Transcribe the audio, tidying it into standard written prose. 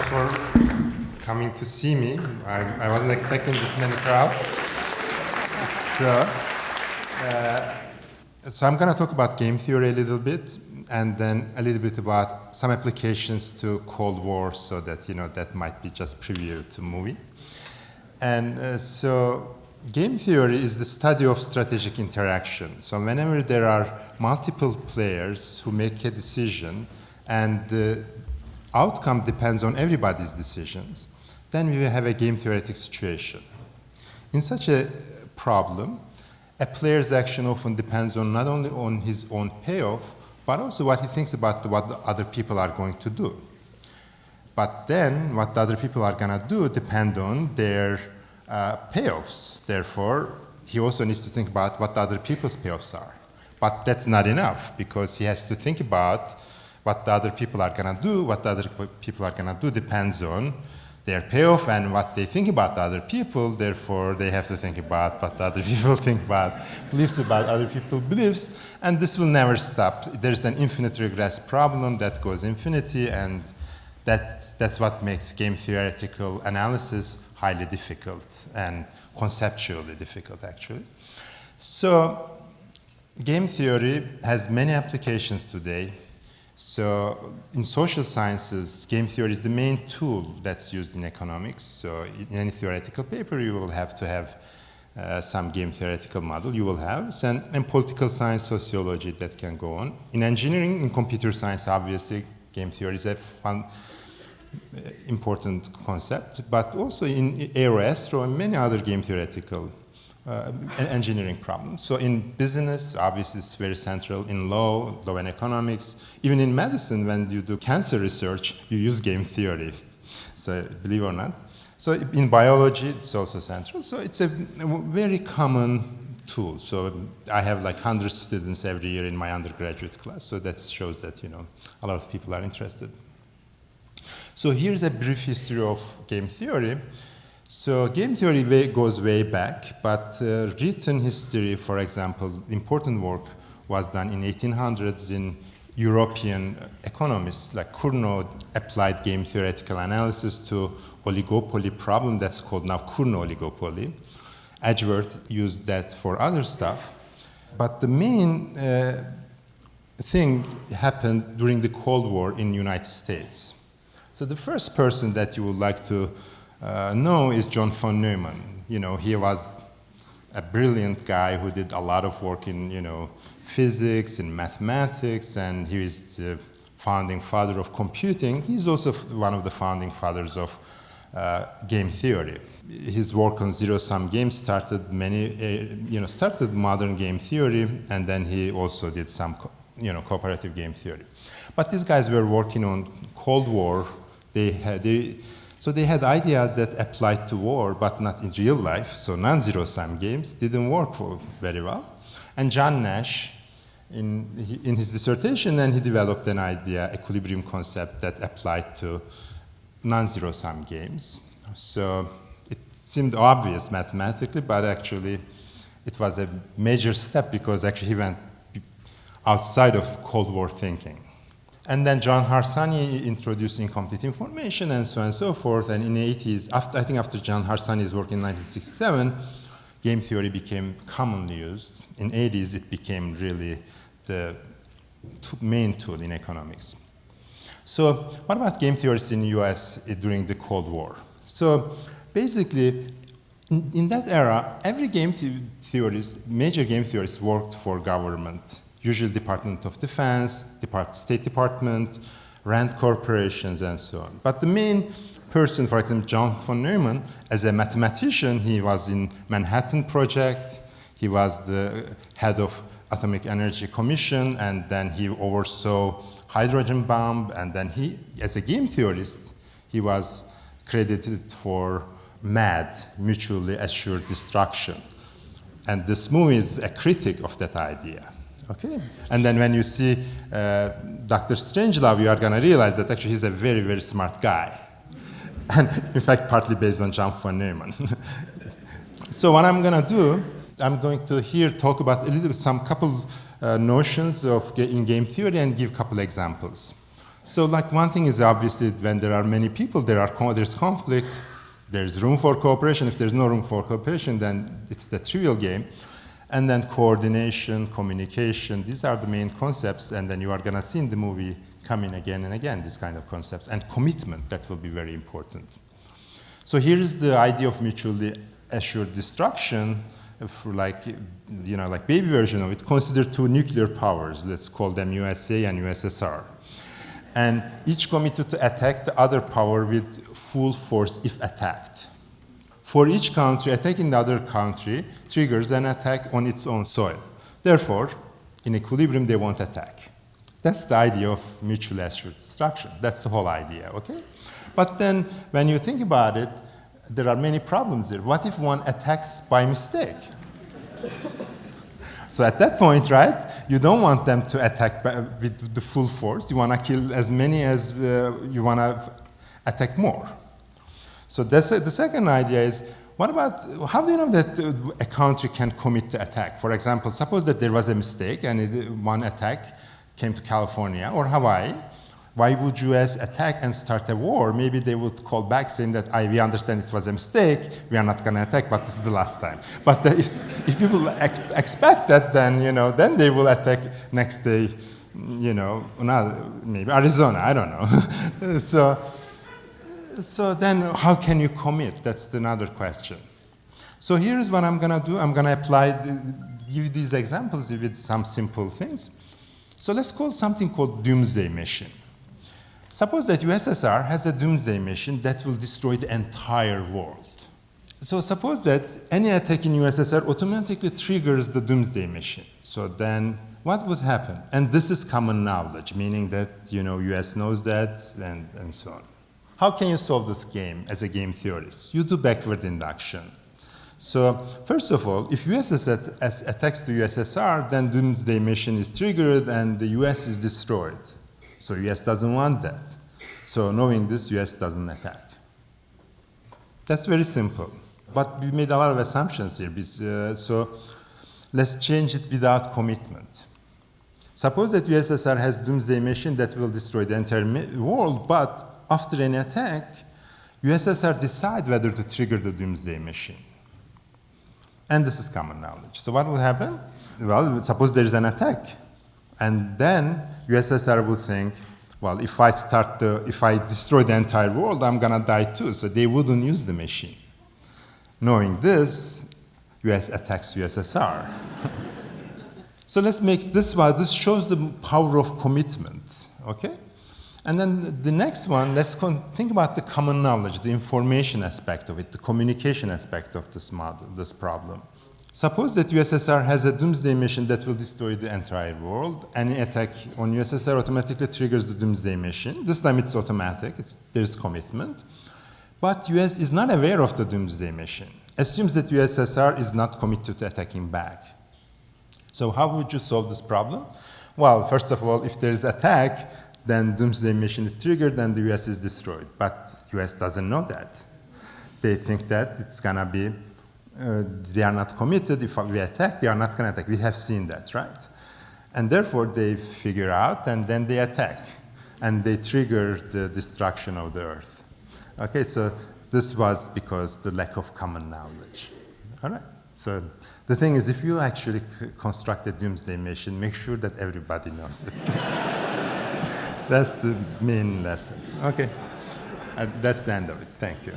for coming to see me. I wasn't expecting this many crowd. So I'm going to talk about game theory a little bit, and then a little bit about some applications to Cold War, so that that might be just preview to movie. And so game theory is the study of strategic interaction. So whenever there are multiple players who make a decision and the outcome depends on everybody's decisions, then we will have a game theoretic situation. In such a problem, a player's action often depends on not only on his own payoff, but also what he thinks about what the other people are going to do. But then what the other people are going to do depend on their payoffs. Therefore, he also needs to think about what the other people's payoffs are. But that's not enough, because he has to think about what the other people are going to do. What the other people are going to do depends on their payoff and what they think about the other people. Therefore, they have to think about what the other people think about, beliefs about other people's beliefs, and this will never stop. There's an infinite regress problem that goes infinity, and that's what makes game theoretical analysis highly difficult and conceptually difficult, actually. So game theory has many applications today. So in social sciences, game theory is the main tool that's used in economics. So in any theoretical paper, you will have to have some game theoretical model. You will have, and political science, sociology, that can go on. In engineering, in computer science, obviously, game theory is a fun, important concept, but also in aeroastro and many other game theoretical engineering problems. So in business, obviously it's very central. In law and economics, even in medicine, when you do cancer research, you use game theory. So believe it or not. So in biology, it's also central. So it's a very common tool. So I have like 100 students every year in my undergraduate class. So that shows that a lot of people are interested. So here's a brief history of game theory. So game theory goes way back, but written history, for example, important work was done in 1800s in European economists, like Cournot applied game theoretical analysis to oligopoly problem that's called now Cournot oligopoly. Edgeworth used that for other stuff. But the main thing happened during the Cold War in the United States. So the first person that you would like to know is John von Neumann. He was a brilliant guy who did a lot of work in, physics and mathematics, and he is the founding father of computing. He's also one of the founding fathers of game theory. His work on zero-sum games started started modern game theory, and then he also did some, cooperative game theory. But these guys were working on Cold War. So they had ideas that applied to war, but not in real life. So non-zero-sum games didn't work very well. And John Nash, in his dissertation, then he developed an idea, equilibrium concept, that applied to non-zero-sum games. So it seemed obvious mathematically, but actually it was a major step, because actually he went outside of Cold War thinking. And then John Harsanyi introduced incomplete information and so on and so forth. And in the 80s, after John Harsanyi's work in 1967, game theory became commonly used. In the 80s, it became really the main tool in economics. So what about game theorists in the US during the Cold War? So basically, in that era, every game theorist, major game theorist, worked for government. Usually Department of Defense, State Department, Rand corporations, and so on. But the main person, for example, John von Neumann, as a mathematician, he was in Manhattan Project, he was the head of Atomic Energy Commission, and then he oversaw hydrogen bomb, and then he, as a game theorist, he was credited for MAD, Mutually Assured Destruction. And this movie is a critic of that idea. Okay, and then when you see Dr. Strangelove, you are going to realize that actually he's a very, very smart guy. And in fact, partly based on John von Neumann. So what I'm going to do, I'm going to here talk about a little bit, some couple notions in game theory and give a couple examples. So like one thing is obviously when there are many people, there's conflict, there's room for cooperation. If there's no room for cooperation, then it's the trivial game. And then coordination, communication, these are the main concepts, and then you are gonna see in the movie coming again and again, these kind of concepts. And commitment, that will be very important. So here is the idea of mutually assured destruction, for like baby version of it. Consider two nuclear powers, let's call them USA and USSR. And each committed to attack the other power with full force if attacked. For each country, attacking the other country triggers an attack on its own soil. Therefore, in equilibrium, they won't attack. That's the idea of mutually assured destruction. That's the whole idea, okay? But then, when you think about it, there are many problems there. What if one attacks by mistake? So at that point, right, you don't want them to attack with the full force. You want to kill as many as you want to attack more. So that's the second idea is, what about, how do you know that a country can commit to attack? For example, suppose that there was a mistake and one attack came to California or Hawaii. Why would US attack and start a war? Maybe they would call back saying that we understand it was a mistake, we are not going to attack, but this is the last time. But if people expect that, then, then they will attack next day, maybe Arizona, I don't know. So then how can you commit? That's another question. So here's what I'm going to do. I'm going to give these examples with some simple things. So let's call something called doomsday mission. Suppose that USSR has a doomsday mission that will destroy the entire world. So suppose that any attack in USSR automatically triggers the doomsday mission. So then what would happen? And this is common knowledge, meaning that US knows that and so on. How can you solve this game as a game theorist? You do backward induction. So first of all, if USSR attacks the USSR, then doomsday mission is triggered and the US is destroyed. So US doesn't want that. So knowing this, US doesn't attack. That's very simple. But we made a lot of assumptions here. So let's change it without commitment. Suppose that USSR has doomsday mission that will destroy the entire world, but after an attack, USSR decide whether to trigger the doomsday mission. And this is common knowledge. So what will happen? Well, suppose there is an attack. And then USSR will think, well, if I destroy the entire world, I'm going to die too. So they wouldn't use the machine. Knowing this, US attacks USSR. So let's make this one. This shows the power of commitment, okay? And then the next one, let's think about the common knowledge, the information aspect of it, the communication aspect of this problem. Suppose that USSR has a doomsday mission that will destroy the entire world. Any attack on USSR automatically triggers the doomsday mission. This time it's automatic, there's commitment. But US is not aware of the doomsday mission. Assumes that USSR is not committed to attacking back. So how would you solve this problem? Well, first of all, if there is attack, then doomsday mission is triggered and the US is destroyed. But US doesn't know that. They think that it's gonna be they are not committed. If we attack, they are not going to attack. We have seen that, right? And therefore, they figure out, and then they attack. And they trigger the destruction of the Earth. Okay, so this was because the lack of common knowledge. All right? So the thing is, if you actually construct a doomsday mission, make sure that everybody knows it. That's the main lesson. Okay, that's the end of it. Thank you.